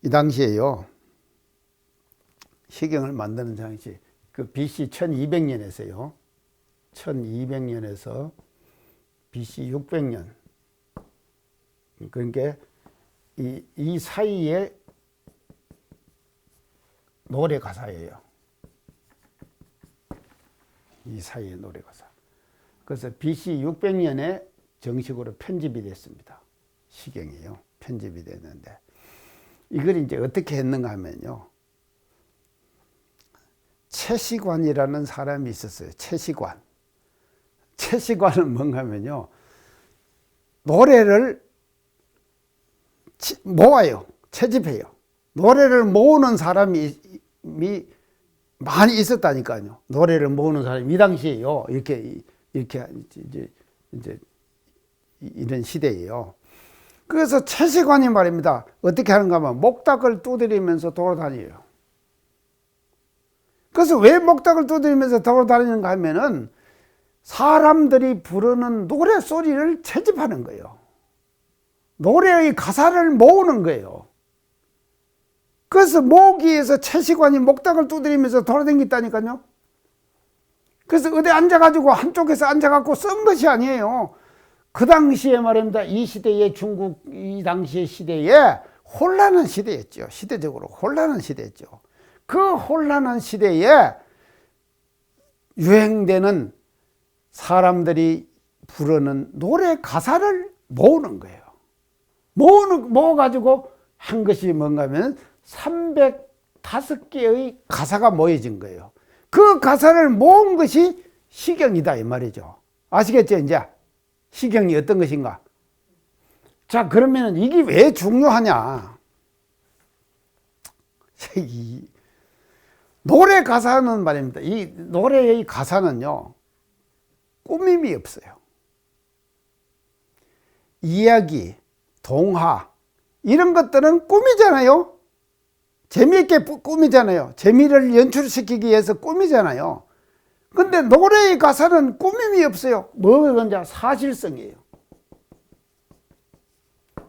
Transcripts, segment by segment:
이 당시에요, 시경을 만드는 당시, 그 BC 1200년에서요, 1200년에서 BC 600년, 그러니까 이 사이에 노래 가사예요. 이 사이에 노래 가사. 그래서 BC 600년에 정식으로 편집이 됐습니다. 시경이요. 편집이 됐는데, 이걸 이제 어떻게 했는가 하면요, 채시관이라는 사람이 있었어요. 채시관. 채시관은 뭔가 하면요, 노래를 모아요. 채집해요. 노래를 모으는 사람이 많이 있었다니까요. 노래를 모으는 사람이 이 당시에요. 이렇게 이제 이런 시대예요. 그래서 채시관이 말입니다. 어떻게 하는가 하면 목닥을 두드리면서 돌아다녀요. 그래서 왜 목닥을 두드리면서 돌아다니는가 하면은 사람들이 부르는 노래 소리를 채집하는 거예요. 노래의 가사를 모으는 거예요. 그래서 모으기위해서 채시관이 목닥을 두드리면서 돌아다녔다니까요. 그래서 어디 앉아가지고 한쪽에서 앉아갖고 쓴 것이 아니에요. 그 당시에 말입니다. 이 시대에 중국, 이 당시의 시대에 혼란한 시대였죠. 시대적으로 혼란한 시대였죠. 그 혼란한 시대에 유행되는 사람들이 부르는 노래 가사를 모으는 거예요. 모아가지고 한 것이 뭔가 하면 305개의 가사가 모여진 거예요. 그 가사를 모은 것이 시경이다 이 말이죠. 아시겠죠 이제? 시경이 어떤 것인가? 자, 그러면 이게 왜 중요하냐? 이 노래 가사는 말입니다. 이 노래의 가사는요, 꾸밈이 없어요. 이야기, 동화 이런 것들은 꾸미잖아요. 재미있게 꾸미잖아요. 재미를 연출시키기 위해서 꾸미잖아요. 근데 노래의 가사는 꾸밈이 없어요. 뭐가 사실성이에요.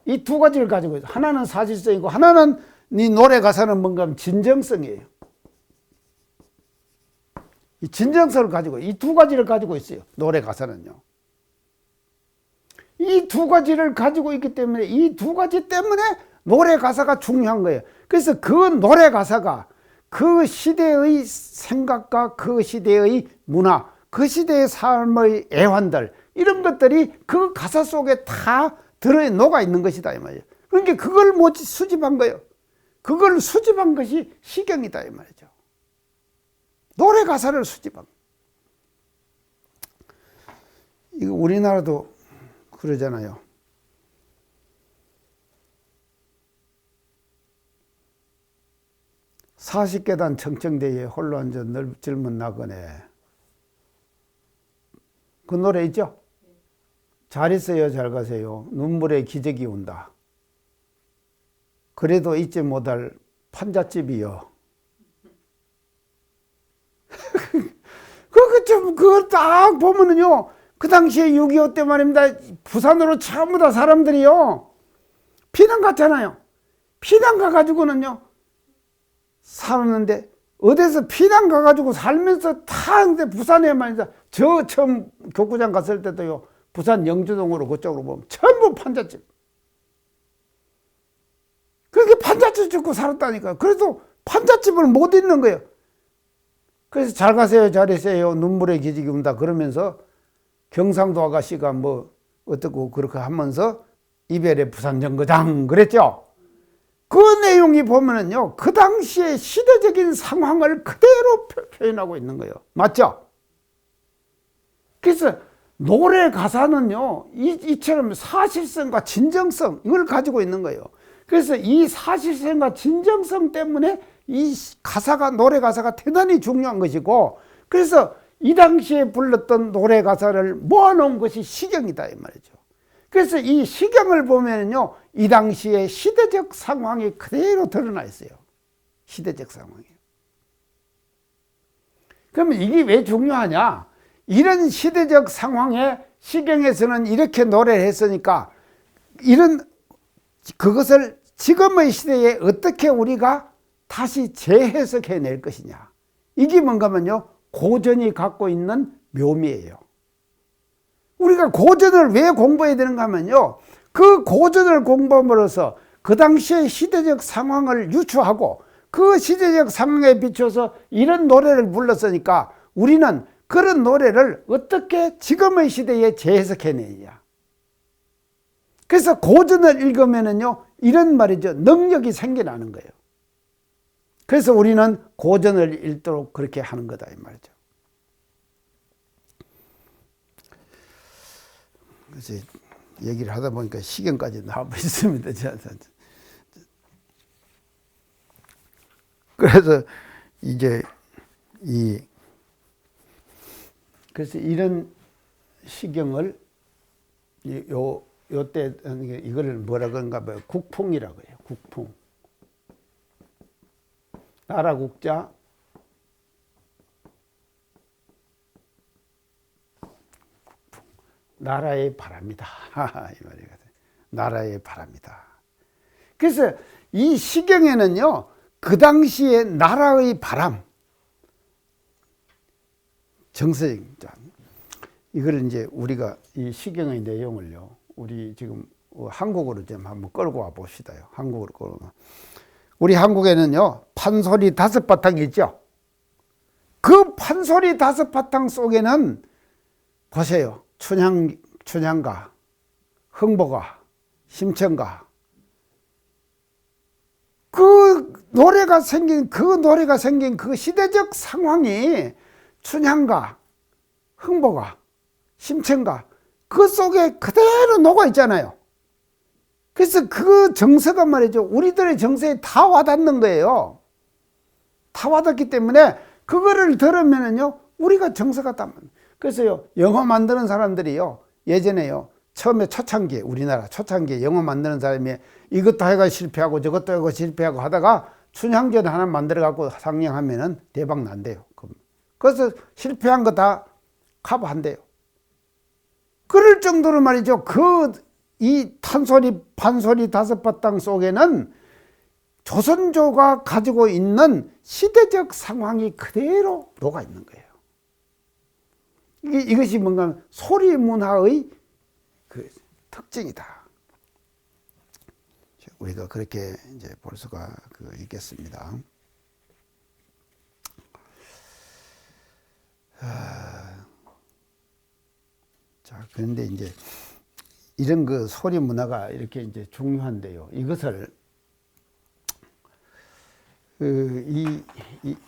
이 두 가지를 가지고 있어요. 하나는 사실성이고 하나는 이 노래 가사는 뭔가 하면 진정성이에요. 이 진정성을 가지고 이 두 가지를 가지고 있어요. 노래 가사는요. 이 두 가지를 가지고 있기 때문에 이 두 가지 때문에 노래 가사가 중요한 거예요. 그래서 그 노래 가사가 그 시대의 생각과 그 시대의 문화, 그 시대의 삶의 애환들 이런 것들이 그 가사 속에 다 녹아 있는 것이다 이 말이에요. 그러니까 그걸 수집한 거예요. 그걸 수집한 것이 시경이다 이 말이죠. 노래 가사를 수집한 거예요. 이거 우리나라도 그러잖아요. 사십계단 청청대에 홀로 앉아 젊은 나그네. 그 노래 있죠? 잘 있어요, 잘 가세요. 눈물에 기적이 온다. 그래도 잊지 못할 판잣집이요. 그걸 딱 보면은요, 그 당시에 6.25 때 말입니다. 부산으로 전부 다 사람들이요, 피난 갔잖아요. 피난 가가지고는요, 살았는데, 어디서 피난 가가지고 살면서 타는데 부산에 말이다. 저 처음 교구장 갔을 때도요, 부산 영주동으로 그쪽으로 보면 전부 판잣집. 그렇게 판잣집 짓고 살았다니까. 그래도 판잣집을 못 잊는 거예요. 그래서 잘 가세요, 잘하세요, 눈물의 기적이 온다. 그러면서 경상도 아가씨가 뭐 어떻고 그렇게 하면서 이별의 부산 정거장 그랬죠. 그 내용이 보면은요, 그 당시의 시대적인 상황을 그대로 표현하고 있는 거예요. 맞죠? 그래서 노래 가사는요, 이처럼 사실성과 진정성, 이걸 가지고 있는 거예요. 그래서 이 사실성과 진정성 때문에 이 가사가, 노래 가사가 대단히 중요한 것이고, 그래서 이 당시에 불렀던 노래 가사를 모아놓은 것이 시경이다 이 말이죠. 그래서 이 시경을 보면요, 이 당시의 시대적 상황이 그대로 드러나 있어요. 시대적 상황이. 그러면 이게 왜 중요하냐? 이런 시대적 상황에 시경에서는 이렇게 노래를 했으니까 그것을 지금의 시대에 어떻게 우리가 다시 재해석해낼 것이냐. 이게 뭔가면요, 고전이 갖고 있는 묘미예요. 우리가 고전을 왜 공부해야 되는가 하면요, 그 고전을 공부함으로써 그 당시의 시대적 상황을 유추하고 그 시대적 상황에 비춰서 이런 노래를 불렀으니까 우리는 그런 노래를 어떻게 지금의 시대에 재해석해내냐. 그래서 고전을 읽으면은요, 이런 말이죠, 능력이 생겨나는 거예요. 그래서 우리는 고전을 읽도록 그렇게 하는 거다 이 말이죠. 그래서 얘기를 하다 보니까 시경까지 나와버렸습니다. 그래서 이제 그래서 이런 시경을 요때 이걸 뭐라 그런가 봐요. 국풍이라고 해요. 국풍. 나라 국자 나라의 바랍니다. 이 말이거든요. 나라의 바랍니다. 그래서 이 시경에는요, 그 당시에 나라의 바람, 정서적, 이걸 이제 우리가 이 시경의 내용을요, 우리 지금 한국으로 좀 한번 끌고 와 봅시다요. 한국으로 끌고 와. 우리 한국에는요, 판소리 5바탕이 있죠. 그 판소리 5바탕 속에는 보세요. 춘향가, 흥보가, 심청가. 그 노래가 생긴 그 시대적 상황이 춘향가, 흥보가, 심청가, 그 속에 그대로 녹아 있잖아요. 그래서 그 정서가 말이죠, 우리들의 정서에 다 와닿는 거예요. 다 와닿기 때문에 그거를 들으면은요, 우리가 정서가 다. 그래서요, 영화 만드는 사람들이요, 예전에요, 처음에 초창기에, 우리나라 초창기에 영화 만드는 사람이 이것도 해가 실패하고 저것도 해가 실패하고 하다가 춘향전 하나 만들어 갖고 상영하면은 대박 난대요. 그래서 실패한 거 다 커버한대요. 그럴 정도로 말이죠, 이 판소리 5바탕 속에는 조선조가 가지고 있는 시대적 상황이 그대로 녹아 있는 거예요. 이것이 뭔가 하면 소리 문화의 그 특징이다. 우리가 그렇게 이제 볼 수가 있겠습니다. 자, 그런데 이제 이런 그 소리 문화가 이렇게 이제 중요한데요. 이것을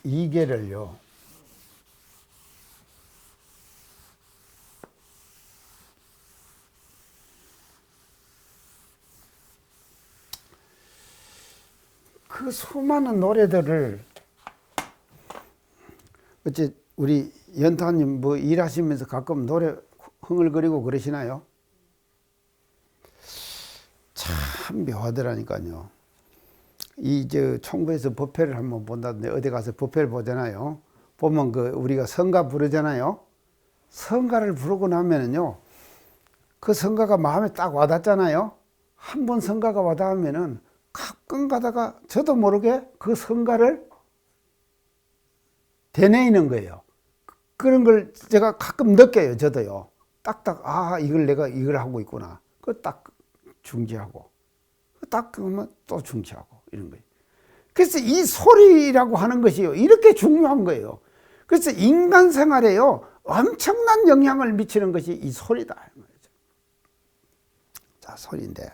이계를요, 그 수많은 노래들을 어째 우리 연타님 뭐 일하시면서 가끔 노래 흥얼거리고 그러시나요? 참 묘하더라니까요. 총부에서 법회를 한번 본다던데 어디 가서 법회를 보잖아요. 보면 우리가 성가 부르잖아요. 성가를 부르고 나면은요, 그 성가가 마음에 딱 와닿잖아요. 한 번 성가가 와닿으면은 가끔 가다가 저도 모르게 그 성가를 되뇌이는 거예요. 그런 걸 제가 가끔 느껴요. 저도요. 딱딱, 내가 이걸 하고 있구나. 그 딱 중지하고, 딱 그러면 또 중지하고, 이런 거예요. 그래서 이 소리라고 하는 것이요, 이렇게 중요한 거예요. 그래서 인간 생활에요, 엄청난 영향을 미치는 것이 이 소리다. 자, 소리인데.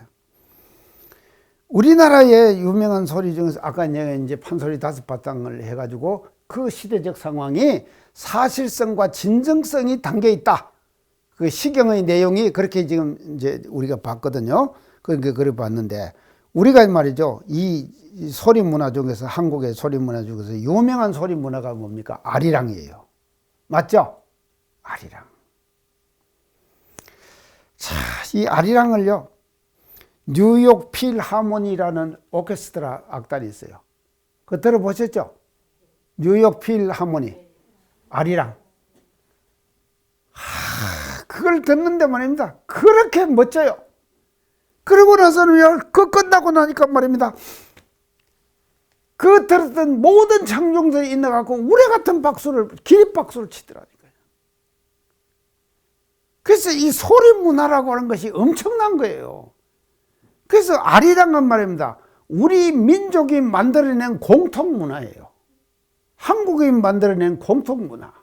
우리나라의 유명한 소리 중에서 아까 내가 이제 판소리 5바탕을 해가지고 그 시대적 상황이 사실성과 진정성이 담겨 있다. 그 시경의 내용이 그렇게 지금 이제 우리가 봤거든요. 그래 봤는데, 우리가 말이죠, 이 소리 문화 중에서, 한국의 소리 문화 중에서 유명한 소리 문화가 뭡니까? 아리랑이에요. 맞죠? 아리랑. 자, 이 아리랑을요, 뉴욕 필하모니라는 오케스트라 악단이 있어요. 그거 들어보셨죠? 뉴욕 필하모니, 아리랑. 그걸 듣는데 말입니다, 그렇게 멋져요. 그러고 나서는요, 그 끝나고 나니까 말입니다. 그 들었던 모든 청중들이 있나갖고 우레 같은 박수를, 기립박수를 치더라니까요. 그래서 이 소리 문화라고 하는 것이 엄청난 거예요. 그래서 아리랑은 말입니다. 우리 민족이 만들어낸 공통 문화예요. 한국이 만들어낸 공통 문화.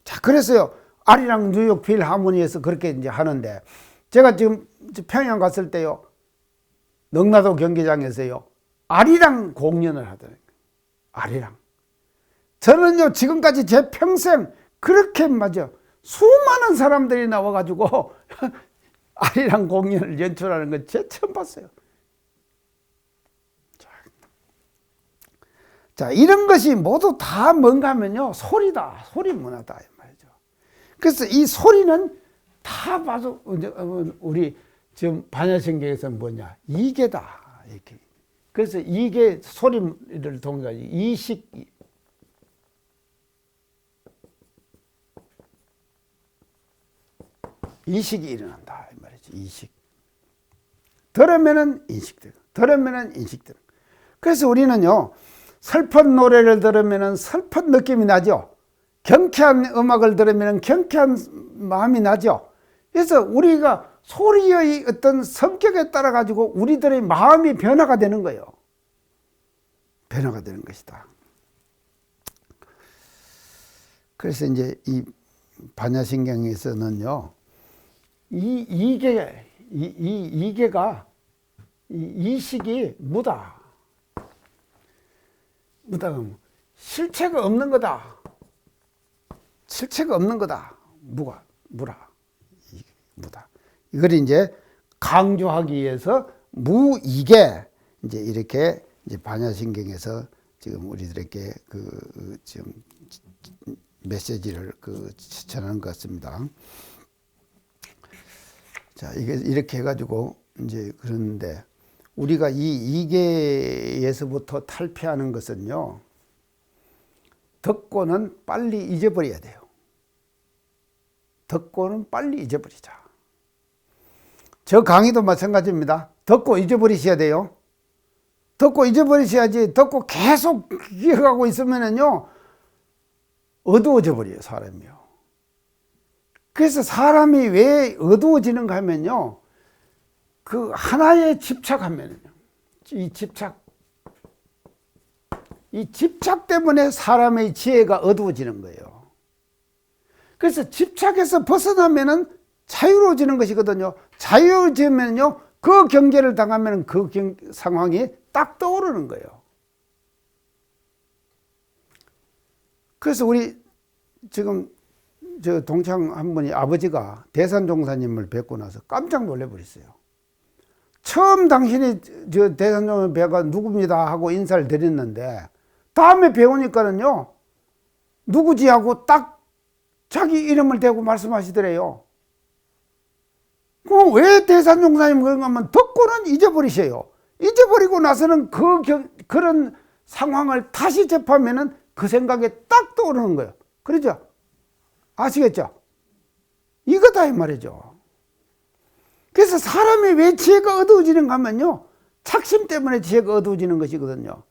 자, 그래서요, 아리랑 뉴욕 필하모니에서 그렇게 이제 하는데, 제가 지금 평양 갔을 때요, 능라도 경기장에서요, 아리랑 공연을 하더라고요. 아리랑. 저는요, 지금까지 제 평생 그렇게 맞아. 수많은 사람들이 나와가지고 아리랑 공연을 연출하는 건 제가 처음 봤어요. 자, 이런 것이 모두 다 뭔가 하면요, 소리다. 소리 문화다. 이 말이죠. 그래서 이 소리는 다 봐도, 우리 지금 반야신경에서는 뭐냐, 이계다. 이렇게. 그래서 이계 소리를 통해 이식이 일어난다. 이 말이죠. 이식. 들으면은 인식되고, 들으면은 인식되고. 그래서 우리는요, 슬픈 노래를 들으면은 슬픈 느낌이 나죠. 경쾌한 음악을 들으면은 경쾌한 마음이 나죠. 그래서 우리가 소리의 어떤 성격에 따라 가지고 우리들의 마음이 변화가 되는 거예요. 변화가 되는 것이다. 그래서 이제 이 반야신경에서는요, 이계가 이식이 무다. 무다가 실체가 없는 거다. 실체가 없는 거다. 무라. 무다. 이걸 이제 강조하기 위해서 무이계, 이제 이렇게 이제 반야신경에서 지금 우리들에게 지금 메시지를 전하는 것 같습니다. 자, 이게 이렇게 해가지고 이제 그러는데, 우리가 이 이계에서부터 탈피하는 것은요, 듣고는 빨리 잊어버려야 돼요. 듣고는 빨리 잊어버리자. 저 강의도 마찬가지입니다. 듣고 잊어버리셔야 돼요. 듣고 잊어버리셔야지. 듣고 계속 기억하고 있으면은요, 어두워져 버려요, 사람이요. 그래서 사람이 왜 어두워지는가 하면요, 그 하나에 집착하면요, 이 집착 때문에 사람의 지혜가 어두워지는 거예요. 그래서 집착에서 벗어나면은 자유로워지는 것이거든요. 자유로워지면요, 그 경계를 당하면 그 상황이 딱 떠오르는 거예요. 그래서 우리 지금 저 동창 한 분이 아버지가 대산종사님을 뵙고 나서 깜짝 놀래버렸어요. 처음 당신이 저 대산종사 뵈가 누굽니다 하고 인사를 드렸는데, 다음에 배우니까는요, 누구지 하고 딱 자기 이름을 대고 말씀하시더래요. 그럼 왜 대산종사님 그런가 하면 듣고는 잊어버리셔요. 잊어버리고 나서는 그런 상황을 다시 접하면은 그 생각에 딱 떠오르는 거예요. 그러죠? 아시겠죠? 이거다 이 말이죠. 그래서 사람이 왜 지혜가 어두워지는가 하면요, 착심 때문에 지혜가 어두워지는 것이거든요.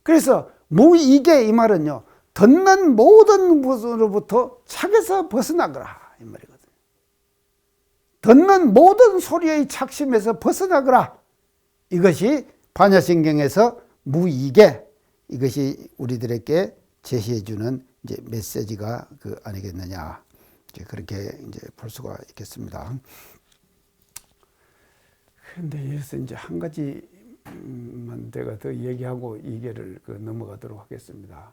그래서 무이계 이 말은요, 듣는 모든 것으로부터 착에서 벗어나거라 이 말이거든요. 듣는 모든 소리의 착심에서 벗어나거라. 이것이 반야신경에서 무이계, 이것이 우리들에게 제시해주는 이제 메시지가 아니겠느냐, 이제 그렇게 이제 볼 수가 있겠습니다. 그런데 여기서 이제 한 가지만 제가 더 얘기하고 이계를 넘어가도록 하겠습니다.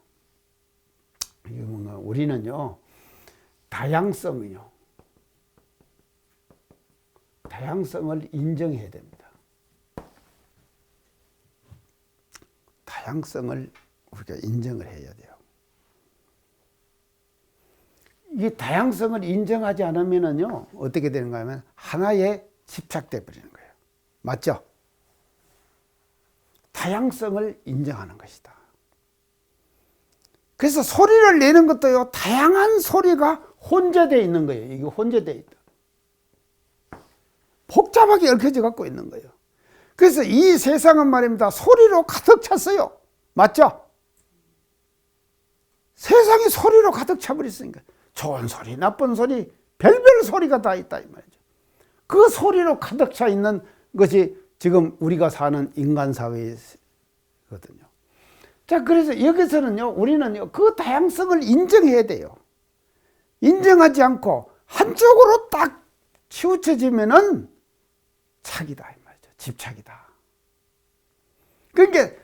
이게 뭔가 우리는요, 다양성을 인정해야 됩니다. 다양성을 우리가 인정을 해야 돼요. 이 다양성을 인정하지 않으면은요, 어떻게 되는가 하면 하나에 집착돼 버리는 거예요. 맞죠? 다양성을 인정하는 것이다. 그래서 소리를 내는 것도요, 다양한 소리가 혼재되어 있는 거예요. 이게 혼재되어 있다. 복잡하게 얽혀져 갖고 있는 거예요. 그래서 이 세상은 말입니다. 소리로 가득 찼어요. 맞죠? 세상이 소리로 가득 차버렸으니까 좋은 소리, 나쁜 소리, 별별 소리가 다 있다 이 말이죠. 그 소리로 가득 차 있는 것이 지금 우리가 사는 인간 사회거든요. 자, 그래서 여기서는요, 우리는요, 그 다양성을 인정해야 돼요. 인정하지 않고 한쪽으로 딱 치우쳐지면은 착이다 이 말이죠. 집착이다. 그러니까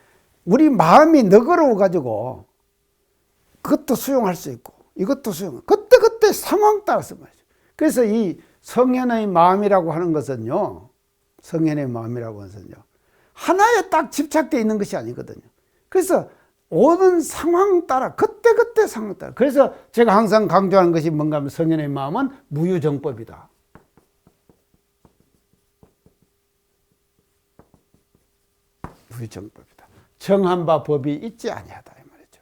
우리 마음이 너그러워 가지고 그것도 수용할 수 있고 이것도 수용. 그때 상황 따라서 말이죠. 그래서 이 성현의 마음이라고 하는 것은요, 성현의 마음이라고 하는 것은요, 하나에 딱 집착되어 있는 것이 아니거든요. 그래서 오는 상황 따라 그때 상황 따라. 그래서 제가 항상 강조하는 것이 뭔가 하면 성현의 마음은 무유정법이다. 무유정법이다. 정한 바 법이 있지 아니하다 이 말이죠.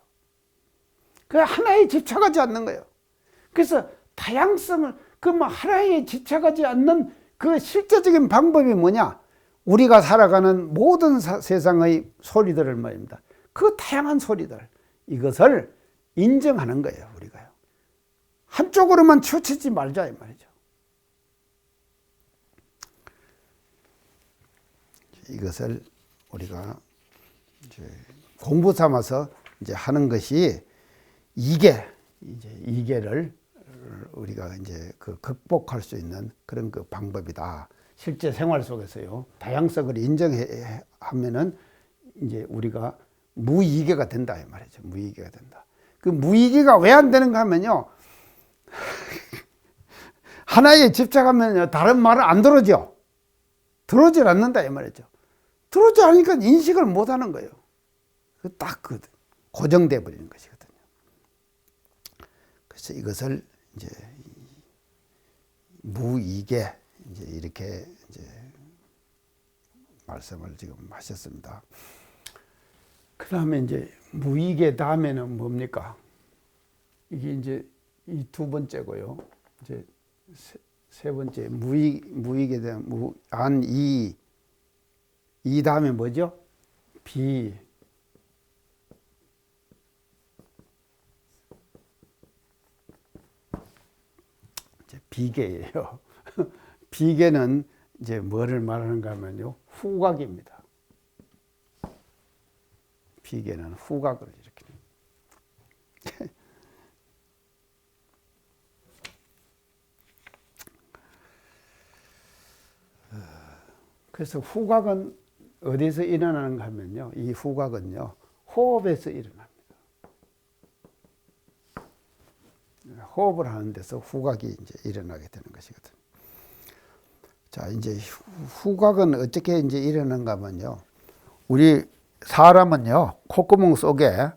그 하나에 집착하지 않는 거예요. 그래서 다양성을 하나에 집착하지 않는 그 실제적인 방법이 뭐냐? 우리가 살아가는 모든 세상의 소리들을 말입니다. 그 다양한 소리들, 이것을 인정하는 거예요, 우리가요. 한쪽으로만 치우치지 말자 이 말이죠. 이것을 우리가 이제 공부 삼아서 이제 하는 것이 이계를 우리가 이제 그 극복할 수 있는 그런 그 방법이다. 실제 생활 속에서요, 다양성을 인정하면은 이제 우리가 무이계가 된다 이 말이죠. 무이계가 된다. 그 무이계가 왜 안 되는가 하면요, 하나에 집착하면요, 다른 말을 안 들어죠. 들어오질 않는다 이 말이죠. 들어오지 않으니까 인식을 못 하는 거예요. 딱 고정돼 버리는 것이거든요. 그래서 이것을 이제 무이계 이제 이렇게 이제 말씀을 지금 하셨습니다. 그 다음에 이제 무이계 다음에는 뭡니까? 이게 이제 이 두 번째고요. 이제 세 번째 무이계 대한 이 다음에 뭐죠? 비계예요. 비계는 이제 뭐를 말하는가 하면요, 후각입니다. 비계는 후각을 이렇게. 그래서 후각은 어디서 일어나는가 하면요, 이 후각은요, 호흡에서 일어납니다. 호흡을 하는 데서 후각이 이제 일어나게 되는 것이거든요. 자, 이제 후각은 어떻게 이제 일어나는가 하면요, 우리 사람은요, 콧구멍 속에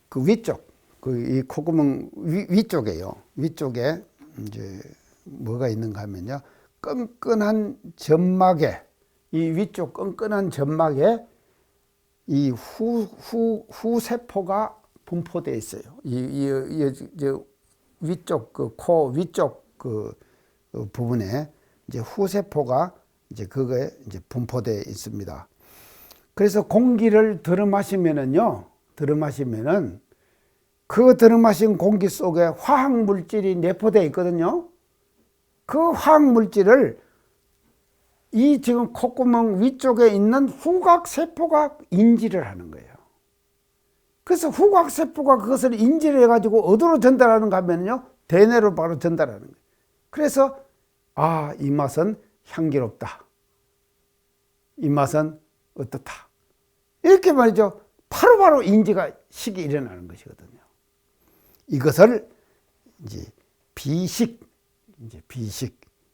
그 위쪽, 이 콧구멍 위쪽에요. 위쪽에 이제 뭐가 있는가 하면요, 끈끈한 점막에, 이 위쪽 끈끈한 점막에 이 후세포가 분포되어 있어요. 위쪽 코 위쪽 부분에 이제 후세포가 이제 그거에 이제 분포되어 있습니다. 그래서 공기를 들이마시면은 그 들이마신 공기 속에 화학 물질이 내포되어 있거든요. 그 화학 물질을 이 지금 콧구멍 위쪽에 있는 후각세포가 인지를 하는 거예요. 그래서 후각세포가 그것을 인지를 해가지고 어디로 전달하는가 하면요, 대뇌로 바로 전달하는 거예요. 그래서 이 맛은 향기롭다, 이 맛은 어떻다, 이렇게 말이죠, 바로바로 인지가 식이 일어나는 것이거든요. 이것을 이제 비식,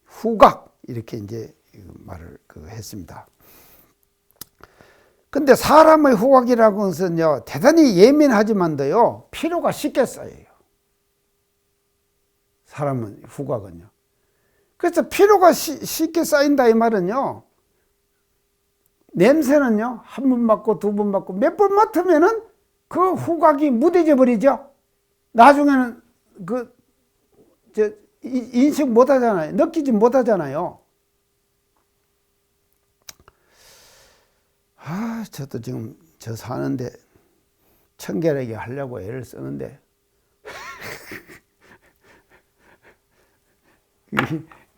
후각 이렇게 이제 말을 했습니다. 근데 사람의 후각이라고 하는 것은요, 대단히 예민하지만도요, 피로가 쉽게 쌓여요. 사람은 후각은요. 그래서 피로가 쉽게 쌓인다 이 말은요, 냄새는요, 한 번 맡고 두 번 맡고 몇 번 맡으면은 그 후각이 무뎌져 버리죠. 나중에는 인식 못 하잖아요. 느끼지 못 하잖아요. 저도 지금 저 사는데 청결하게 하려고 애를 쓰는데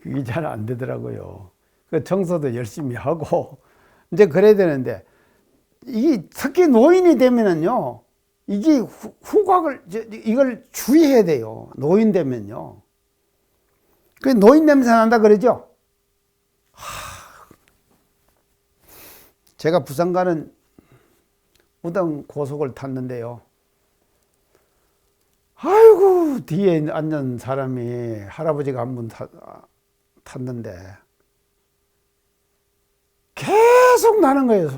그게 잘 안 되더라고요. 그 청소도 열심히 하고 이제 그래야 되는데, 이게 특히 노인이 되면은요, 이게 후각을 이걸 주의해야 돼요. 노인 되면요. 그 노인 냄새 난다 그러죠. 제가 부산 가는 우등 고속을 탔는데요. 아이고, 뒤에 앉은 사람이 할아버지가 한 분 탔는데 계속 나는 거예요.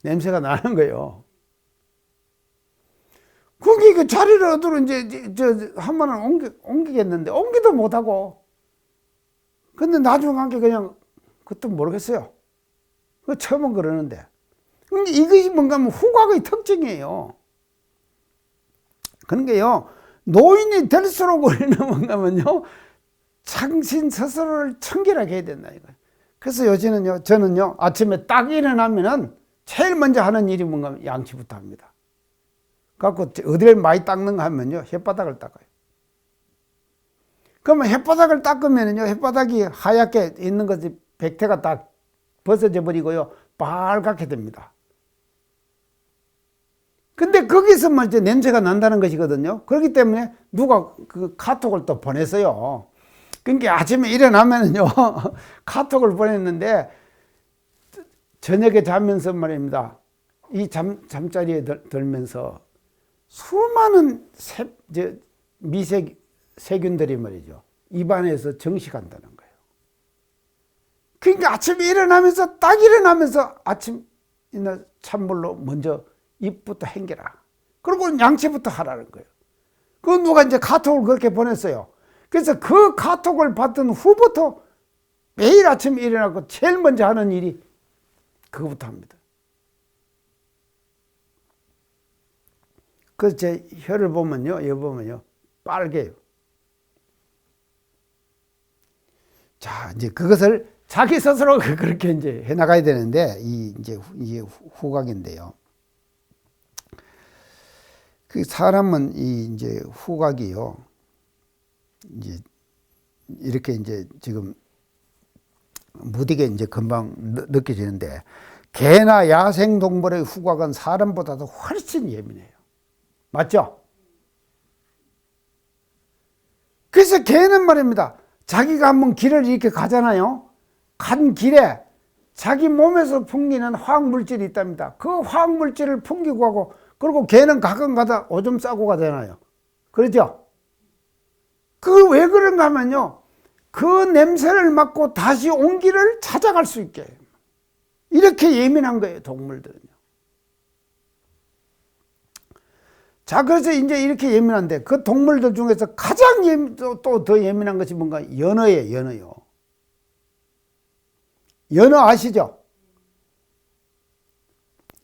냄새가 나는 거예요. 거기 그 자리를 얻으러 이제 한 번은 옮기겠는데 옮기도 못하고, 근데 나중에 한 게 그냥 그것도 모르겠어요. 그 처음은 그러는데, 근데 이것이 뭔가 하면 후각의 특징이에요. 그런 게요, 노인이 될수록 우리는 뭔가 하면요, 당신 스스로를 청결하게 해야 된다 이거예요. 그래서 요즘은요, 저는요, 아침에 딱 일어나면은 제일 먼저 하는 일이 뭔가 하면 양치부터 합니다. 갖고 어디를 많이 닦는가 하면요, 혓바닥을 닦아요. 그러면 혓바닥을 닦으면요, 혓바닥이 하얗게 있는 것이 백태가 딱 벗어져 버리고요, 빨갛게 됩니다. 근데 거기서만 이제 냄새가 난다는 것이거든요. 그렇기 때문에 누가 그 카톡을 또 보냈어요. 그러니까 아침에 일어나면은요, 카톡을 보냈는데, 저녁에 자면서 말입니다. 이 잠자리에 들면서 수많은 세균들이 말이죠, 입안에서 정식한다는 거예요. 그러니까 아침에 일어나면서, 딱 일어나면서 아침 찬물로 먼저 입부터 헹겨라. 그리고 양치부터 하라는 거예요. 그 누가 이제 카톡을 그렇게 보냈어요. 그래서 그 카톡을 받은 후부터 매일 아침에 일어나고 제일 먼저 하는 일이 그거부터 합니다. 그래서 제 혀를 보면요, 여기 보면요, 빨개요. 자, 이제 그것을 자기 스스로 그렇게 이제 해 나가야 되는데, 이게 후각인데요. 그 사람은 이제 후각이요, 이제 이렇게 이제 지금 무디게 이제 금방 느껴지는데, 개나 야생 동물의 후각은 사람보다도 훨씬 예민해요. 맞죠? 그래서 개는 말입니다, 자기가 한번 길을 이렇게 가잖아요. 간 길에 자기 몸에서 풍기는 화학물질이 있답니다. 그 화학물질을 풍기고 가고, 그리고 개는 가끔 가다 오줌 싸고 가잖아요. 그렇죠? 그 왜 그런가 하면요, 그 냄새를 맡고 다시 온 길을 찾아갈 수 있게 이렇게 예민한 거예요, 동물들은요. 자, 그래서 이제 이렇게 예민한데, 그 동물들 중에서 가장 또 더 예민한 것이 뭔가 연어예요. 연어요. 연어 아시죠?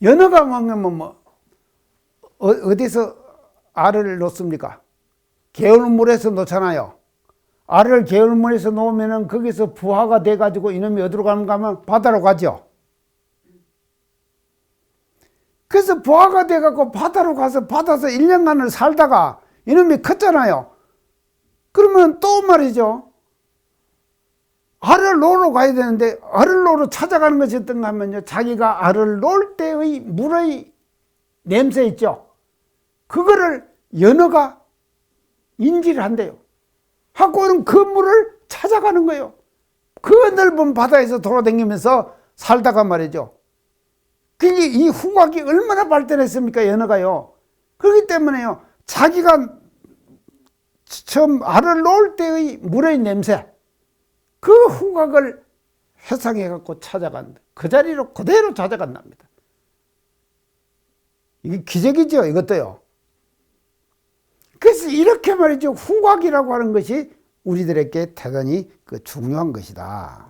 연어가 어디서 알을 놓습니까? 개울물에서 놓잖아요. 알을 개울물에서 놓으면은 거기서 부화가 돼가지고 이놈이 어디로 가는가 하면 바다로 가죠. 그래서 부화가 돼갖고 바다로 가서 바다에서 1년간을 살다가 이놈이 컸잖아요. 그러면 또 말이죠, 알을 놓으러 가야 되는데, 알을 놓으러 찾아가는 것이 어떤가 하면요, 자기가 알을 놓을 때의 물의 냄새 있죠. 그거를 연어가 인지를 한대요. 하고는 그 물을 찾아가는 거예요. 그 넓은 바다에서 돌아다니면서 살다가 말이죠. 그게 이 후각이 얼마나 발전했습니까, 연어가요. 그렇기 때문에요, 자기가 처음 알을 놓을 때의 물의 냄새, 그 후각을 회상해 갖고 찾아간다. 그 자리로 그대로 찾아간답니다. 이게 기적이죠, 이것도요. 그래서 이렇게 말이죠, 후각이라고 하는 것이 우리들에게 대단히 중요한 것이다.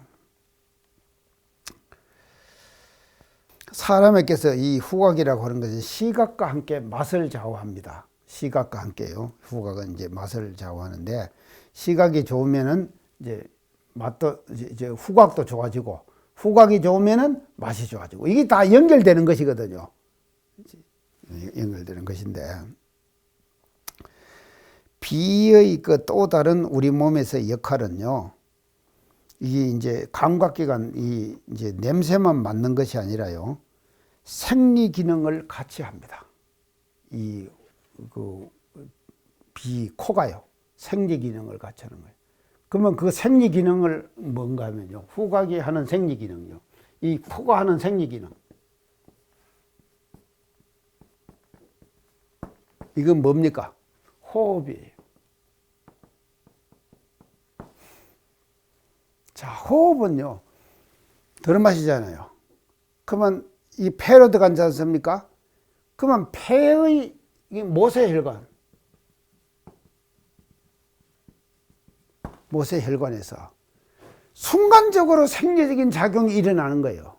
사람에게서 이 후각이라고 하는 것은 시각과 함께 맛을 좌우합니다. 시각과 함께요. 후각은 이제 맛을 좌우하는데, 시각이 좋으면은 이제 맛도, 이제 후각도 좋아지고, 후각이 좋으면은 맛이 좋아지고, 이게 다 연결되는 것이거든요. 연결되는 것인데, 비의 그 또 다른 우리 몸에서의 역할은요, 이게 이제 감각기관, 이 이제 냄새만 맡는 것이 아니라요, 생리 기능을 같이 합니다. 이 코가요, 생리 기능을 같이 하는 거예요. 그러면 그 생리 기능을 뭔가 하면요, 후각이 하는 생리 기능요, 이 코가 하는 생리 기능, 이건 뭡니까? 호흡이에요. 자, 호흡은요, 들어마시잖아요. 그러면 이 폐로 들어가지 않습니까? 그러면 폐의 모세혈관, 모세혈관에서 순간적으로 생리적인 작용이 일어나는 거예요.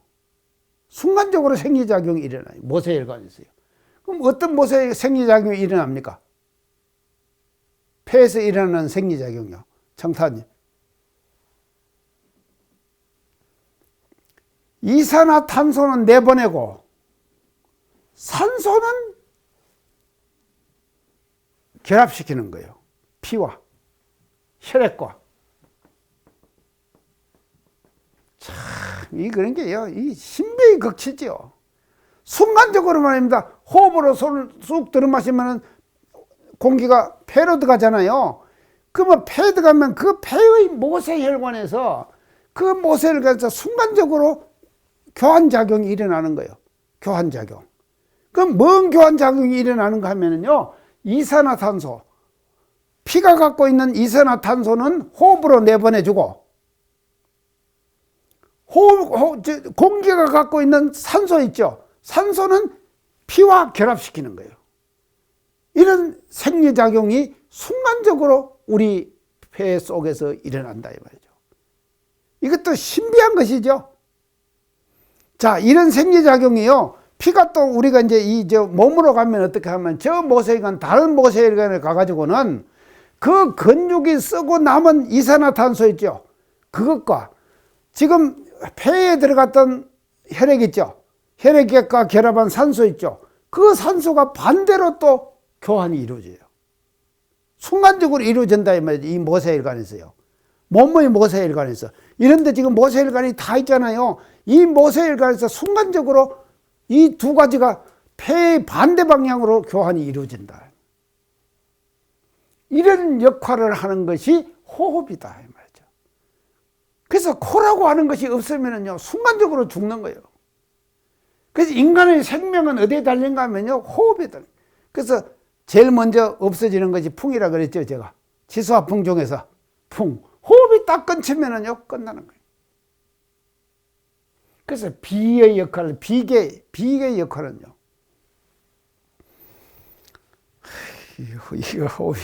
순간적으로 생리작용이 일어나요. 모세혈관에서요. 그럼 어떤 생리작용이 일어납니까? 폐에서 일어나는 생리작용이요. 청타님. 이산화탄소는 내보내고 산소는 결합시키는 거예요. 피와 혈액과. 참, 그런 게요, 이 신비의 극치죠. 순간적으로 말입니다. 호흡으로 손을 쑥 들어마시면 공기가 폐로 들어가잖아요. 그러면 폐에 들어가면 그 폐의 모세혈관에서, 그 모세혈관에서 순간적으로 교환작용이 일어나는 거예요. 교환작용. 그럼 뭔 교환작용이 일어나는가 하면요, 이산화탄소, 피가 갖고 있는 이산화탄소는 호흡으로 내보내주고, 공기가 갖고 있는 산소 있죠, 산소는 피와 결합시키는 거예요. 이런 생리작용이 순간적으로 우리 폐 속에서 일어난다 이 말이죠. 이것도 신비한 것이죠. 자, 이런 생리작용이요, 피가 또 우리가 이제 몸으로 가면 어떻게 하면 저 모세혈관, 다른 모세혈관에 가가지고는 그 근육이 쓰고 남은 이산화탄소 있죠, 그것과 지금 폐에 들어갔던 혈액 있죠, 혈액과 결합한 산소 있죠, 그 산소가 반대로 또 교환이 이루어져요. 순간적으로 이루어진다 이 말이죠. 이 모세혈관에서요, 몸의 모세혈관에서. 이런데 지금 모세혈관이 다 있잖아요. 이 모세혈관에서 순간적으로 이 두 가지가 폐의 반대 방향으로 교환이 이루어진다. 이런 역할을 하는 것이 호흡이다 이 말이죠. 그래서 코라고 하는 것이 없으면요, 순간적으로 죽는 거예요. 그래서 인간의 생명은 어디에 달린가 하면요, 호흡에 달린. 그래서 제일 먼저 없어지는 것이 풍이라 그랬죠, 제가. 지수화풍 중에서 풍. 호흡이 딱 끊치면은요, 끝나는 거예요. 그래서 비의 역할을, 비의 역할은요, 이거 호흡이.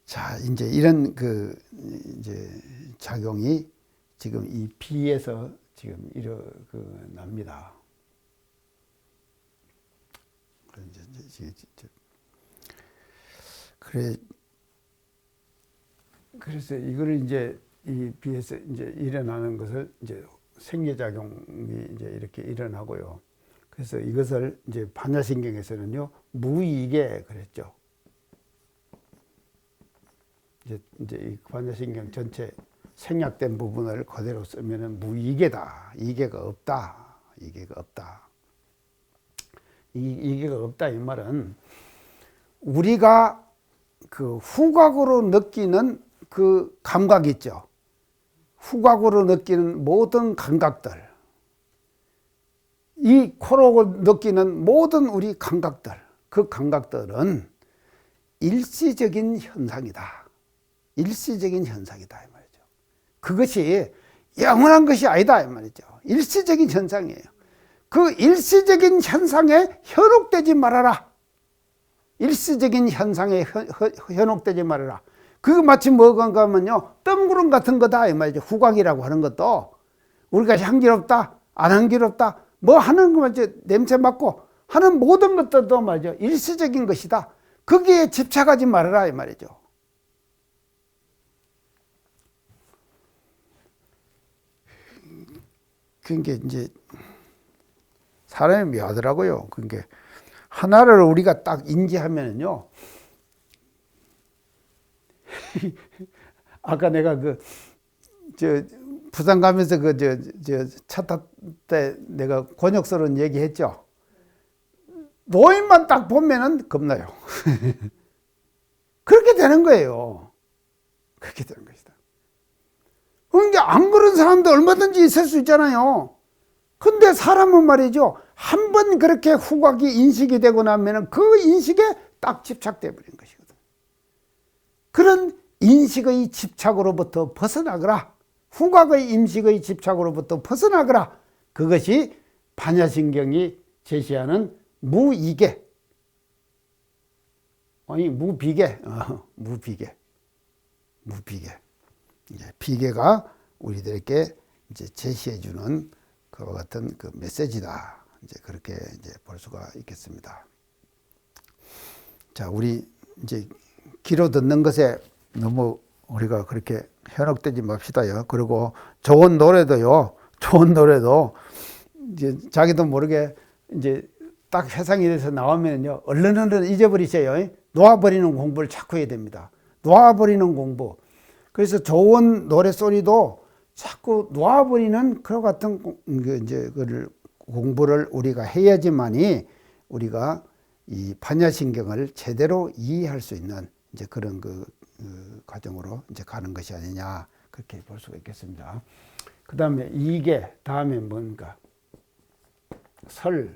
자, 이제 이런 이제 작용이 지금 이 비에서 지금 납니다. 그래서 이거를 이제 이 비에서 이제 일어나는 것을 이제 생리작용이 이제 이렇게 일어나고요. 그래서 이것을 이제 반야신경에서는요, 무의계 그랬죠. 이제 이 반야신경 전체 생략된 부분을 그대로 쓰면은 무이계다. 이계가 없다. 이계가 없다. 이계가 없다 이 말은 우리가 그 후각으로 느끼는 그 감각 있죠. 후각으로 느끼는 모든 감각들, 이 코로 느끼는 모든 우리 감각들, 그 감각들은 일시적인 현상이다. 일시적인 현상이다 이 말이죠. 그것이 영원한 것이 아니다 이 말이죠. 일시적인 현상이에요. 그 일시적인 현상에 현혹되지 말아라. 일시적인 현상에 현혹되지 말아라. 그거 마치 뭐가 하면요, 뜬구름 같은 거다 이 말이죠. 후각이라고 하는 것도 우리가 향기롭다, 안 향기롭다, 뭐 하는 것만 이제 냄새 맡고 하는 모든 것들도 말이죠, 일시적인 것이다. 거기에 집착하지 말아라 이 말이죠. 그게 이제 사람이 묘하더라고요. 그게 하나를 우리가 딱 인지하면은요. 아까 내가 부산 가면서 차 탈 때 내가 곤욕스러운 얘기 했죠. 노인만 딱 보면은 겁나요. 그렇게 되는 거예요. 그렇게 되는 것이다. 그러니까 안 그런 사람도 얼마든지 있을 수 있잖아요. 근데 사람은 말이죠. 한 번 그렇게 후각이 인식이 되고 나면은 그 인식에 딱 집착돼 버린 것이거든. 그런 인식의 집착으로부터 벗어나거라. 후각의 인식의 집착으로부터 벗어나거라. 그것이 반야신경이 제시하는 무이계. 아니, 무비계. 무비계. 무비계. 이제 비계가 우리들에게 이제 제시해주는 그와 같은 그 메시지다. 이제 그렇게 이제 볼 수가 있겠습니다. 자, 우리 이제 귀로 듣는 것에 너무 우리가 그렇게 현혹되지 맙시다요. 그리고 좋은 노래도 이제 자기도 모르게 이제 딱 회상이 돼서 나오면요. 얼른 잊어버리세요. 놓아버리는 공부를 자꾸 해야 됩니다. 놓아버리는 공부. 그래서 좋은 노래소리도 자꾸 놓아버리는 그런 같은 이제 공부를 우리가 해야지만이 우리가 이 반야신경을 제대로 이해할 수 있는 이제 그런 그 과정으로 이제 가는 것이 아니냐 그렇게 볼 수가 있겠습니다. 그 다음에 이계 다음에 뭔가 설계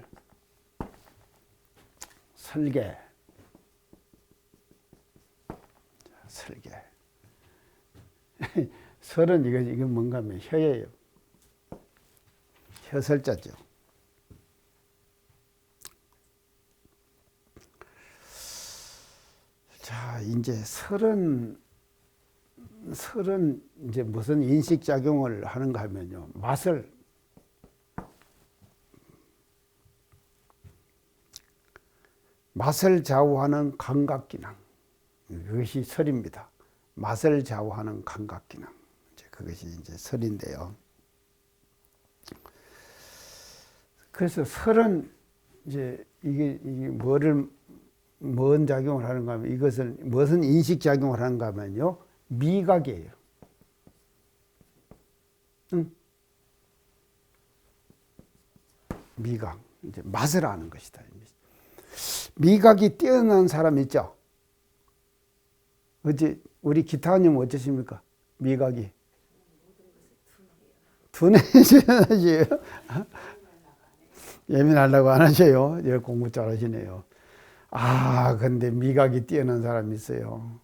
설은 이건 뭔가 하면 혀예요. 혀설자죠. 자, 이제 설은 이제 무슨 인식 작용을 하는가 하면요. 맛을 좌우하는 감각기능. 그것이 설입니다. 맛을 좌우하는 감각기능. 그것이 이제 설인데요. 그래서 설은 이제 이게 뭔 작용을 하는가 하면 이것은 무슨 인식 작용을 하는가 하면요. 미각이에요. 미각. 이제 맛을 아는 것이다. 미각이 뛰어난 사람 있죠? 어제 우리 기타님 어떠십니까? 미각이. 둔해지요. 예민하려고 안 하셔요. 예, 공부 잘하시네요. 근데 미각이 뛰어난 사람이 있어요.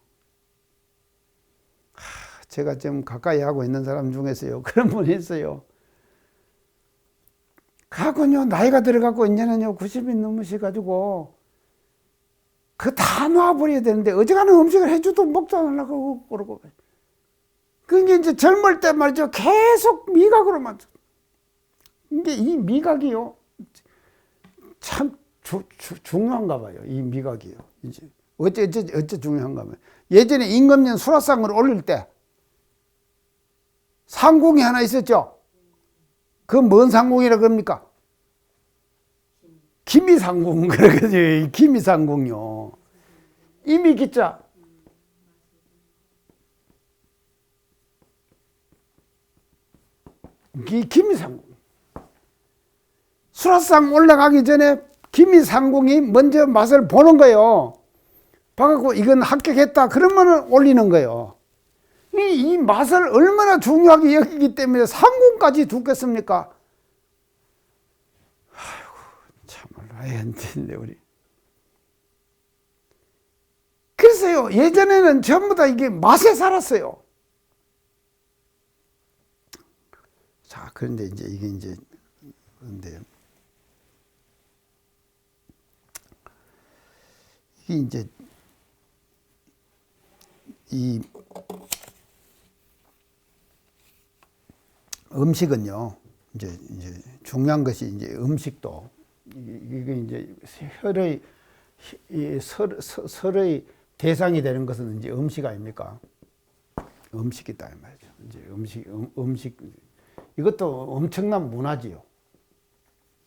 제가 좀 가까이 하고 있는 사람 중에서요. 그런 분이 있어요. 가군요, 나이가 들어가고, 이제는요, 90이 넘으셔가지고, 다 놔버려야 되는데, 어지간한 음식을 해줘도 먹도 안 하려고 그러고. 그게 이제 젊을 때 말이죠. 계속 미각으로만. 이게 이 미각이요. 참 중요한가 봐요. 이 미각이요. 이제 어째 중요한가 하면. 예전에 임금님 수라상을 올릴 때, 상궁이 하나 있었죠? 그 뭔 상궁이라 그럽니까? 기미상궁. 그러거든요. 기미상궁요. 이미 기자. 기미상궁. 수라상 올라가기 전에 기미상궁이 먼저 맛을 보는 거예요. 봐갖고 이건 합격했다. 그러면 올리는 거예요. 이 맛을 얼마나 중요하게 여기기 때문에 상궁까지 두겠습니까? 아이고, 참말로 아이한테 우리. 그래서요, 예전에는 전부 다 이게 맛에 살았어요. 자, 그런데 이제 이게 이제, 그런데 이게 이제 이 음식은요, 이제 중요한 것이 이제 음식도 이게 이제 설의 대상이 되는 것은 이제 음식 아닙니까? 음식이다 이 말이죠. 이제 음식 이것도 엄청난 문화지요.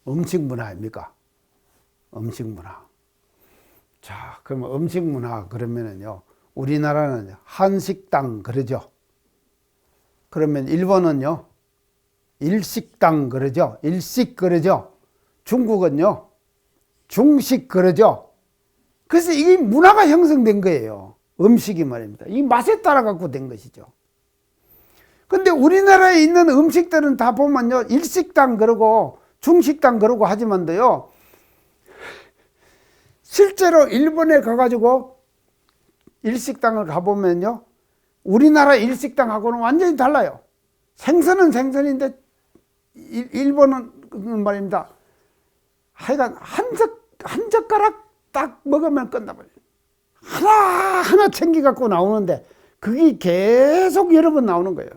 음식 문화 아닙니까? 음식 문화. 자, 그러면 음식 문화 그러면은요, 우리나라는 한식당 그러죠. 그러면 일본은요, 일식당 그러죠. 일식 그러죠. 중국은요, 중식 그러죠. 그래서 이게 문화가 형성된 거예요. 음식이 말입니다. 이 맛에 따라 갖고 된 것이죠. 근데 우리나라에 있는 음식들은 다 보면요, 일식당 그러고 중식당 그러고 하지만도요, 실제로 일본에 가가지고 일식당을 가보면요, 우리나라 일식당하고는 완전히 달라요. 생선은 생선인데 일본은 말입니다. 하여간 한 젓가락 딱 먹으면 끝나버려요. 하나 챙겨갖고 나오는데 그게 계속 여러 번 나오는 거예요.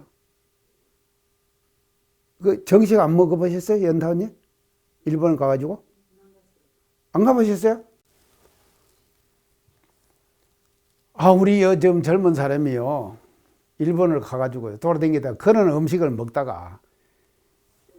그 정식 안 먹어보셨어요, 연타원님? 일본 가가지고? 안 가보셨어요? 아, 우리 요즘 젊은 사람이요, 일본을 가가지고요, 돌아다니다가 그런 음식을 먹다가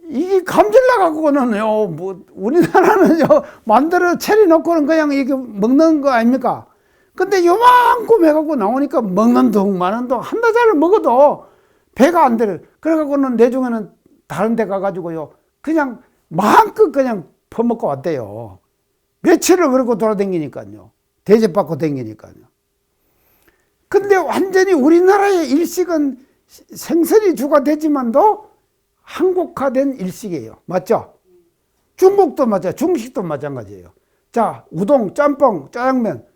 이게 감질나 갖고는요, 뭐 우리나라는요 만들어 체리 놓고는 그냥 이게 먹는 거 아닙니까? 근데 요만큼 해갖고 나오니까 먹는 동 마는 동 한 달을 먹어도 배가 안 들어요. 그래갖고는 내중에는 다른 데 가가지고요, 그냥 마음껏 그냥 퍼먹고 왔대요. 며칠을 그러고 돌아다니니까요, 대접받고 다니니까요. 근데 완전히 우리나라의 일식은 생선이 주가 되지만도 한국화된 일식이에요. 맞죠? 중국도 맞아요. 중식도 마찬가지예요. 자, 우동, 짬뽕, 짜장면.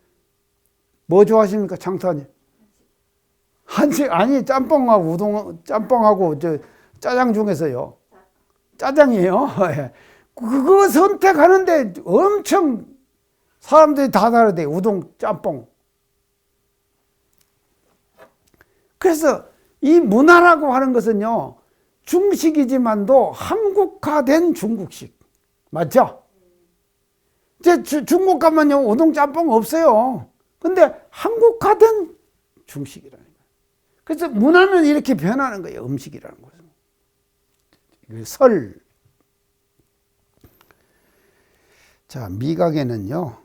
뭐 좋아하십니까, 장사님? 한식, 아니, 짬뽕하고 우동, 짬뽕하고 짜장 중에서요. 짜장이에요. 그거 선택하는데 엄청 사람들이 다 다르대. 우동, 짬뽕. 그래서 이 문화라고 하는 것은요, 중식이지만도 한국화된 중국식. 맞죠? 이제 중국 가면요, 우동 짬뽕 없어요. 근데 한국화된 중식이라는 거예요. 그래서 문화는 이렇게 변하는 거예요, 음식이라는 것은. 설. 자, 미각에는요,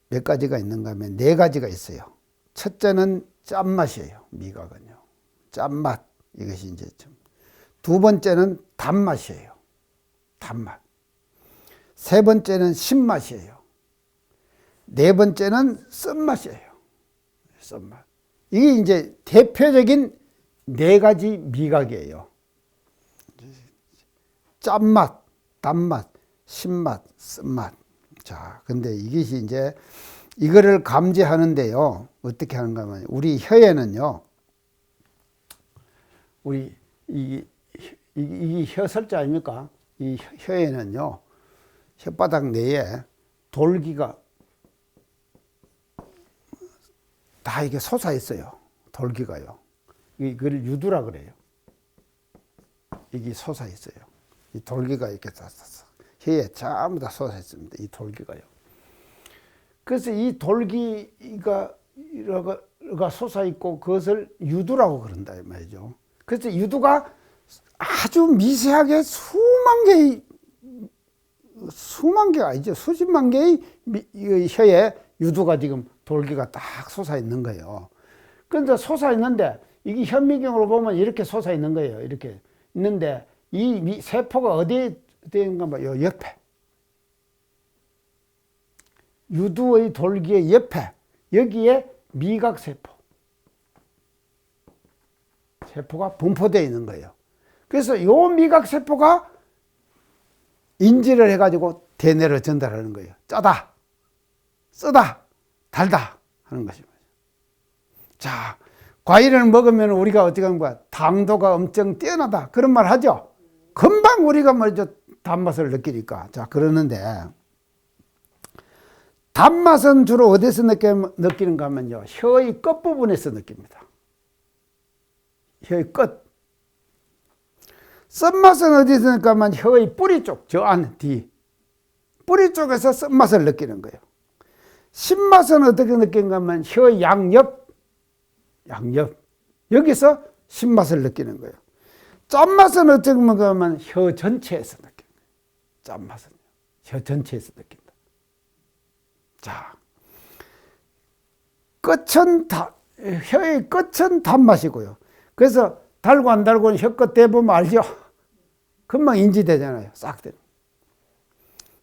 몇 가지가 있는가 하면 네 가지가 있어요. 첫째는 짠맛이에요, 미각은요. 짠맛. 이것이 이제 두 번째는 단맛이에요. 단맛. 세 번째는 신맛이에요. 네 번째는 쓴맛이에요. 쓴맛. 이게 이제 대표적인 네 가지 미각이에요. 짠맛, 단맛, 신맛, 쓴맛. 자, 근데 이것이 이제 이거를 감지하는데요, 어떻게 하는가 하면 우리 혀에는요, 우리 이 혀설자 아닙니까? 이 혀에는요, 혓바닥 내에 돌기가 다 이게 솟아 있어요. 돌기가요. 이걸 유두라 그래요. 이게 솟아 있어요. 이 돌기가 이렇게 혀에 전부 다 솟아 있습니다. 이 돌기가요. 그래서 이 돌기가 솟아 있고 그것을 유두라고 그런다 이 말이죠. 그래서 유두가 아주 미세하게 수만 개가 아니죠. 수십만 개의 혀에 유두가 지금 돌기가 딱 솟아 있는 거예요. 그런데 솟아 있는데 이게 현미경으로 보면 이렇게 솟아 있는 거예요. 이렇게 있는데 이 세포가 어디에 되는가 봐요. 옆에. 유두의 돌기의 옆에. 여기에 미각세포. 세포가 분포되어 있는 거예요. 그래서 이 미각세포가 인지를 해가지고 대뇌로 전달하는 거예요. 짜다, 쓰다, 달다 하는 것입니다. 자, 과일을 먹으면 우리가 어떻게 하는 거야? 당도가 엄청 뛰어나다. 그런 말 하죠? 금방 우리가 먼저 단맛을 느끼니까. 자, 그러는데 단맛은 주로 어디서 느끼는가 하면요, 혀의 끝부분에서 느낍니다. 혀의 끝. 쓴맛은 어디서 느끼는가 하면 혀의 뿌리 쪽, 저 안, 뒤. 뿌리 쪽에서 쓴맛을 느끼는 거예요. 신맛은 어떻게 느끼는가 하면 혀 양옆. 여기서 신맛을 느끼는 거예요. 짠맛은 어떻게 보면 혀 전체에서 느낀다. 짠맛은 혀 전체에서 느낀다. 자, 혀의 끝은 단맛이고요. 그래서 달고 안 달고는 혀 끝 대보면 알죠? 금방 인지되잖아요. 싹 돼.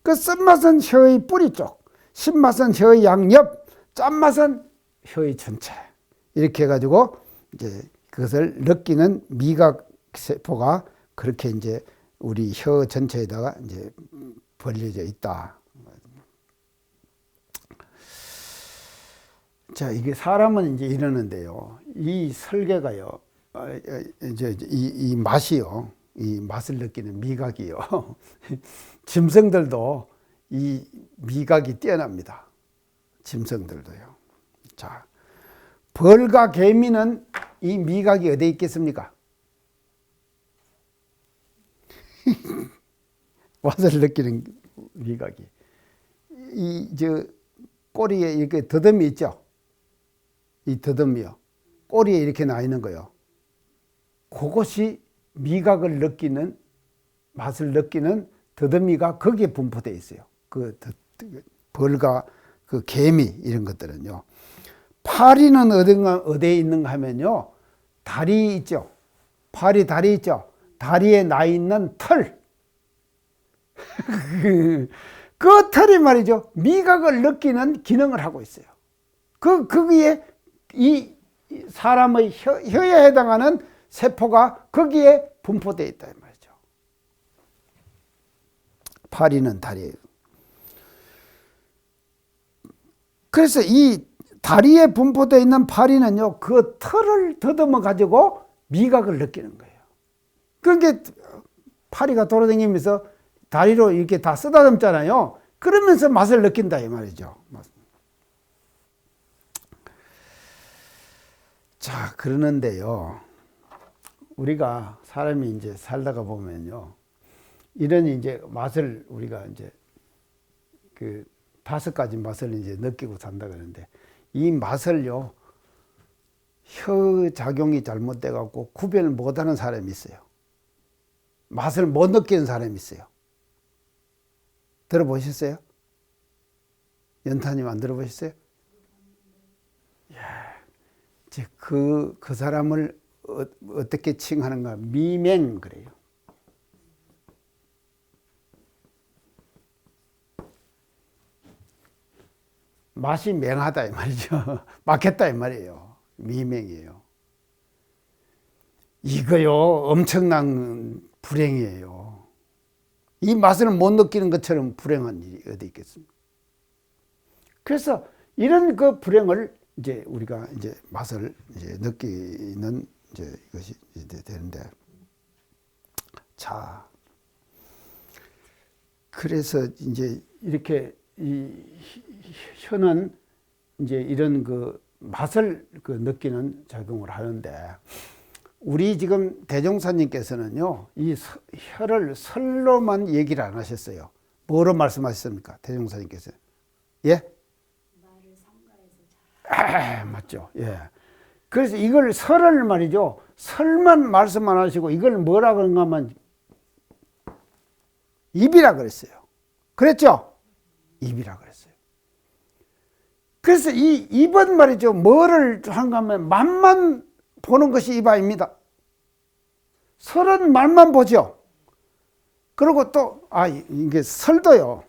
그 쓴맛은 혀의 뿌리 쪽, 신맛은 혀의 양옆, 짠맛은 혀의 전체. 이렇게 해가지고 이제 그것을 느끼는 미각 세포가 그렇게 이제 우리 혀 전체에다가 이제 벌려져 있다. 자, 이게 사람은 이제 이러는데요. 이 설계가요, 이제 이 맛이요, 이 맛을 느끼는 미각이요. 짐승들도 이 미각이 뛰어납니다. 짐승들도요. 자, 벌과 개미는 이 미각이 어디에 있겠습니까? 맛을 느끼는 미각이. 꼬리에 이렇게 더듬이 있죠? 이 더듬이요. 꼬리에 이렇게 나 있는 거요. 그것이 미각을 느끼는, 맛을 느끼는 더듬이가 거기에 분포되어 있어요. 벌과 그 개미 이런 것들은요. 파리는 어디에 있는가 하면요. 다리 있죠. 파리 다리 있죠. 다리에 나 있는 털. 그 털이 말이죠. 미각을 느끼는 기능을 하고 있어요. 거기에 이 사람의 혀에 해당하는 세포가 거기에 분포되어 있다 이 말이죠. 파리는 다리예요. 그래서 이 다리에 분포되어 있는 파리는요, 그 털을 더듬어 가지고 미각을 느끼는 거예요. 그러니까 파리가 돌아다니면서 다리로 이렇게 다 쓰다듬잖아요. 그러면서 맛을 느낀다 이 말이죠. 자, 그러는데요, 우리가 사람이 이제 살다가 보면요, 이런 이제 맛을 우리가 이제 그 5가지 맛을 이제 느끼고 산다 그러는데, 이 맛을요, 혀 작용이 잘못돼 갖고 구별을 못하는 사람이 있어요. 맛을 못 느끼는 사람이 있어요. 들어보셨어요? 연타님 안 들어보셨어요? 이제 그 사람을 어떻게 칭하는가? 미맹 그래요. 맛이 맹하다 이 말이죠. 막혔다 이 말이에요. 미맹이에요. 이거요, 엄청난 불행이에요. 이 맛을 못 느끼는 것처럼 불행한 일이 어디 있겠습니까? 그래서 이런 그 불행을 이제 우리가 이제 맛을 이제 느끼는 이제 이것이 이제 되는데, 자, 그래서 이제 이렇게 이 혀는 이제 이런 그 맛을 그 느끼는 작용을 하는데, 우리 지금 대종사님께서는요, 이 혀를 설로만 얘기를 안 하셨어요. 뭐로 말씀하셨습니까? 대종사님께서. 예? 맞죠. 예. 그래서 이걸 설을 말이죠. 설만 말씀 안 하시고 이걸 뭐라 그런가 하면 입이라 그랬어요. 그랬죠? 입이라 그랬어요. 그래서 이 입은 말이죠. 뭐를 하는가 하면 맛만 보는 것이 입 아닙니다. 설은 말만 보죠. 그리고 또, 이게 설도요.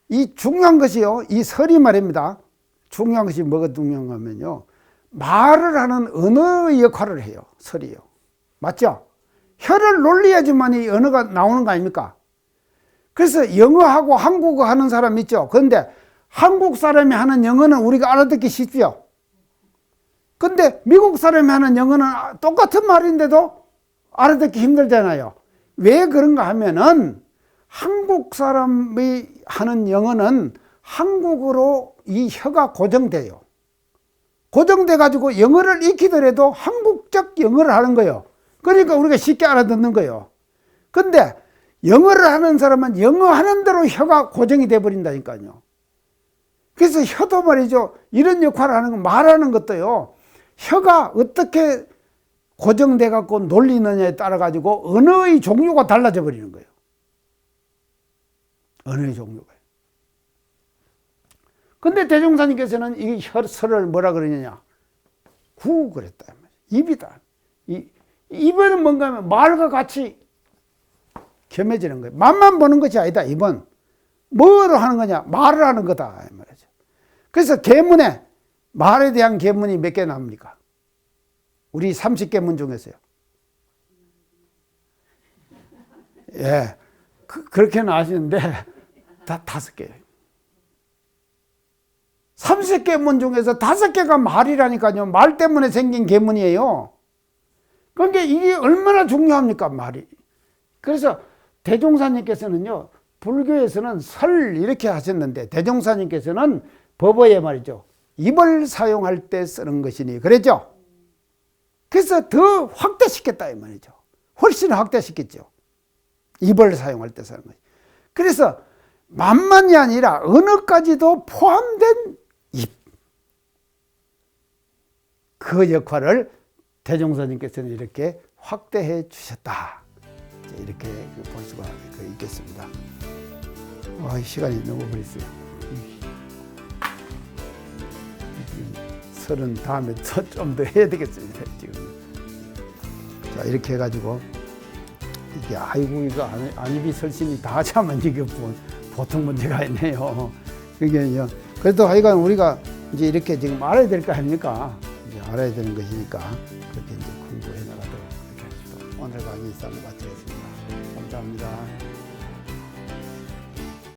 이 중요한 것이요. 이 설이 말입니다. 중요한 것이 뭐가 중요한가 하면요. 말을 하는 언어의 역할을 해요. 설이요. 맞죠? 혀를 놀려야지만 이 언어가 나오는 거 아닙니까? 그래서 영어하고 한국어 하는 사람 있죠. 그런데 한국 사람이 하는 영어는 우리가 알아듣기 쉽죠. 근데 미국 사람이 하는 영어는 똑같은 말인데도 알아듣기 힘들잖아요. 왜 그런가 하면은 한국 사람이 하는 영어는 한국어로 이 혀가 고정돼요. 고정돼 가지고 영어를 익히더라도 한국적 영어를 하는 거예요. 그러니까 우리가 쉽게 알아듣는 거예요. 근데 영어를 하는 사람은 영어 하는 대로 혀가 고정이 돼 버린다니까요. 그래서 혀도 말이죠. 이런 역할을 하는 거, 말하는 것도요. 혀가 어떻게 고정돼 갖고 놀리느냐에 따라 가지고 언어의 종류가 달라져 버리는 거예요. 언어의 종류가. 근데 대종사님께서는 이 혀를 뭐라 그러느냐? 구 그랬다. 입이다. 입은 뭔가 하면 말과 같이 겸해지는 거예요. 맛만 보는 것이 아니다. 입은 뭐를 하는 거냐? 말을 하는 거다. 말이죠. 그래서 계문에 말에 대한 계문이 몇 개 나옵니까? 우리 30계문 중에서요. 예. 그렇게는 아시는데 다 5개예요. 30계문 중에서 5개가 말이라니까요. 말 때문에 생긴 계문이에요. 그러니까 이게 얼마나 중요합니까? 말이. 그래서 대종사님께서는요. 불교에서는 설 이렇게 하셨는데 대종사님께서는 법어에 말이죠. 입을 사용할 때 쓰는 것이니 그랬죠. 그래서 더 확대시켰다 이 말이죠. 훨씬 확대시켰죠. 입을 사용할 때 쓰는 것이. 그래서 말만이 아니라 언어까지도 포함된 입. 그 역할을 대종사님께서는 이렇게 확대해 주셨다. 이렇게 볼 수가 있겠습니다. 시간이 너무 버렸어요. 설은 다음에 좀 더 해야 되겠습니다. 지금. 자, 이렇게 해가지고 이게 아이고 이거 안입이 설신이 다 하자면 이게 보통 문제가 있네요. 그게 그래도 하여간 우리가 이제 이렇게 지금 알아야 될 거 아닙니까? 이제 알아야 되는 것이니까 그렇게 이제 공부해 나가도록 이렇게 하시고 오늘 강의 이상을 마치겠습니다. 감사합니다.